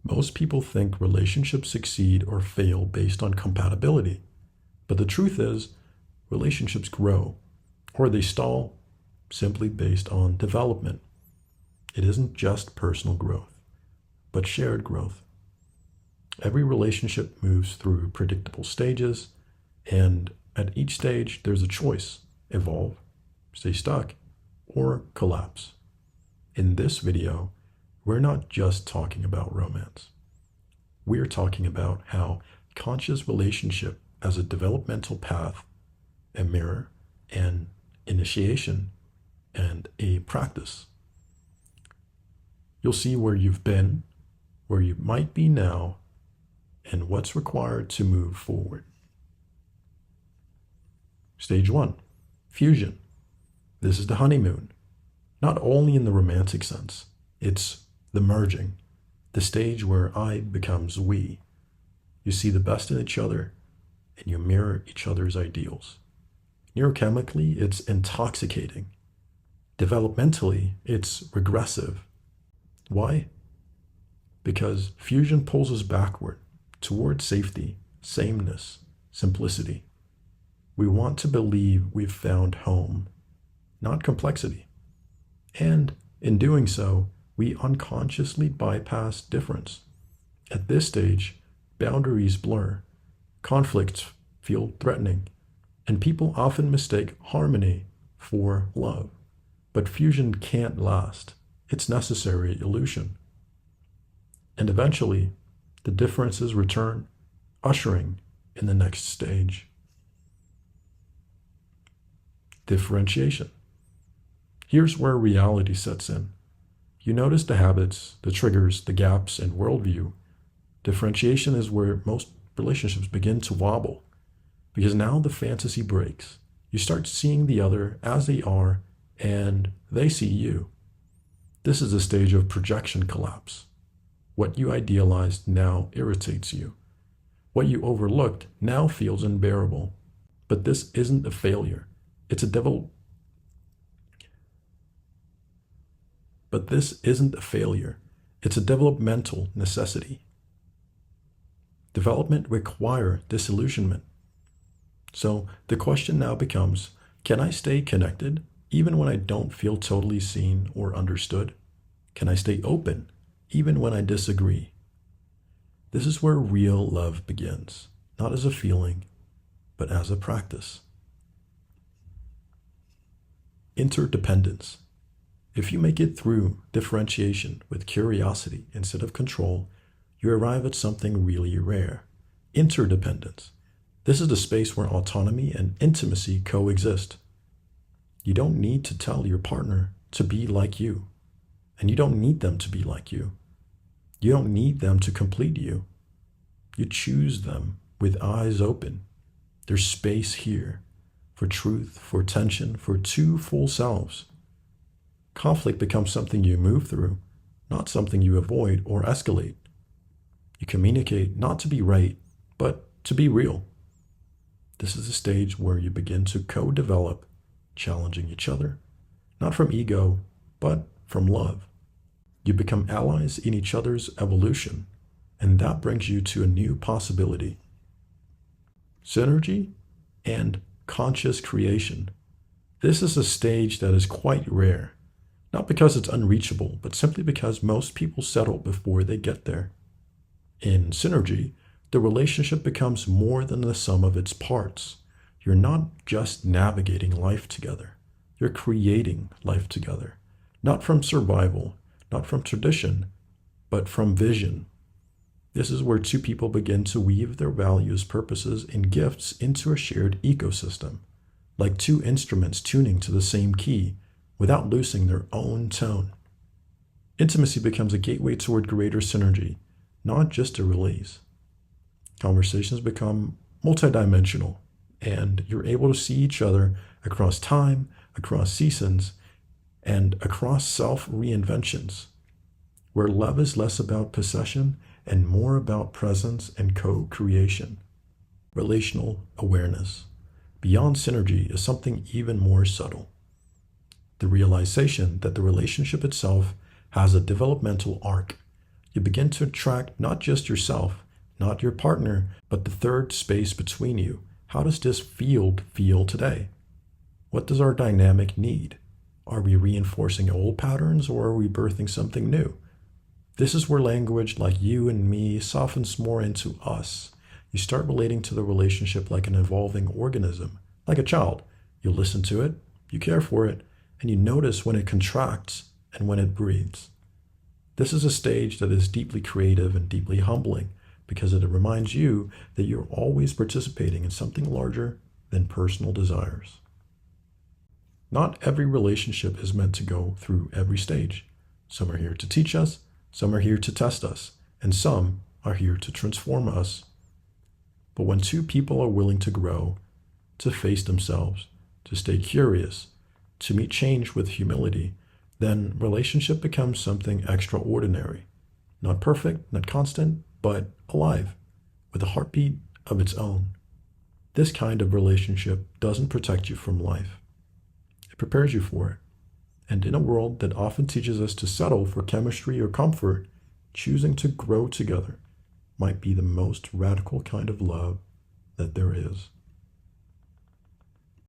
Most people think relationships succeed or fail based on compatibility, but the truth is, relationships grow or they stall simply based on development. It isn't just personal growth, but shared growth. Every relationship moves through predictable stages, and at each stage, there's a choice: evolve, stay stuck, or collapse. In this video, we're not just talking about romance. We're talking about how conscious relationship as a developmental path, a mirror, an initiation, and a practice. You'll see where you've been, where you might be now, and what's required to move forward. Stage 1, fusion. This is the honeymoon, not only in the romantic sense. It's the merging, the stage where I becomes we. You see the best in each other, and you mirror each other's ideals. Neurochemically, it's intoxicating. Developmentally, it's regressive. Why? Because fusion pulls us backward toward safety, sameness, simplicity. We want to believe we've found home, not complexity. And in doing so, we unconsciously bypass difference. At this stage, boundaries blur, conflicts feel threatening, and people often mistake harmony for love. But fusion can't last. It's necessary illusion. And eventually, the differences return, ushering in the next stage. Differentiation. Here's where reality sets in. You notice the habits, the triggers, the gaps, and worldview. Differentiation is where most relationships begin to wobble, because now the fantasy breaks. You start seeing the other as they are, and they see you. This is a stage of projection collapse. What you idealized now irritates you. What you overlooked now feels unbearable. But this isn't a failure. It's a developmental necessity. Development requires disillusionment. So the question now becomes, can I stay connected even when I don't feel totally seen or understood? Can I stay open even when I disagree? This is where real love begins, not as a feeling, but as a practice. Interdependence. If you make it through differentiation with curiosity instead of control, you arrive at something really rare: interdependence. This is the space where autonomy and intimacy coexist. You don't need to tell your partner to be like you, and you don't need them to be like you. You don't need them to complete you. You choose them with eyes open. There's space here for truth, for tension, for two full selves. Conflict becomes something you move through, not something you avoid or escalate. You communicate not to be right, but to be real. This is a stage where you begin to co-develop, challenging each other, not from ego, but from love. You become allies in each other's evolution, and that brings you to a new possibility: synergy and conscious creation. This is a stage that is quite rare, not because it's unreachable, but simply because most people settle before they get there. In synergy, the relationship becomes more than the sum of its parts. You're not just navigating life together. You're creating life together, not from survival, not from tradition, but from vision. This is where two people begin to weave their values, purposes, and gifts into a shared ecosystem, like two instruments tuning to the same key without losing their own tone. Intimacy becomes a gateway toward greater synergy, not just a release. Conversations become multidimensional, and you're able to see each other across time, across seasons, and across self-reinventions, where love is less about possession and more about presence and co-creation. Relational awareness. Beyond synergy is something even more subtle: the realization that the relationship itself has a developmental arc. You begin to attract not just yourself, not your partner, but the third space between you. How does this field feel today? What does our dynamic need? Are we reinforcing old patterns or are we birthing something new? This is where language like you and me softens more into us. You start relating to the relationship like an evolving organism, like a child. You listen to it, you care for it, and you notice when it contracts and when it breathes. This is a stage that is deeply creative and deeply humbling because it reminds you that you're always participating in something larger than personal desires. Not every relationship is meant to go through every stage. Some are here to teach us, some are here to test us, and some are here to transform us. But when two people are willing to grow, to face themselves, to stay curious, to meet change with humility, then relationship becomes something extraordinary. Not perfect, not constant, but alive, with a heartbeat of its own. This kind of relationship doesn't protect you from life. It prepares you for it. And in a world that often teaches us to settle for chemistry or comfort, choosing to grow together might be the most radical kind of love that there is.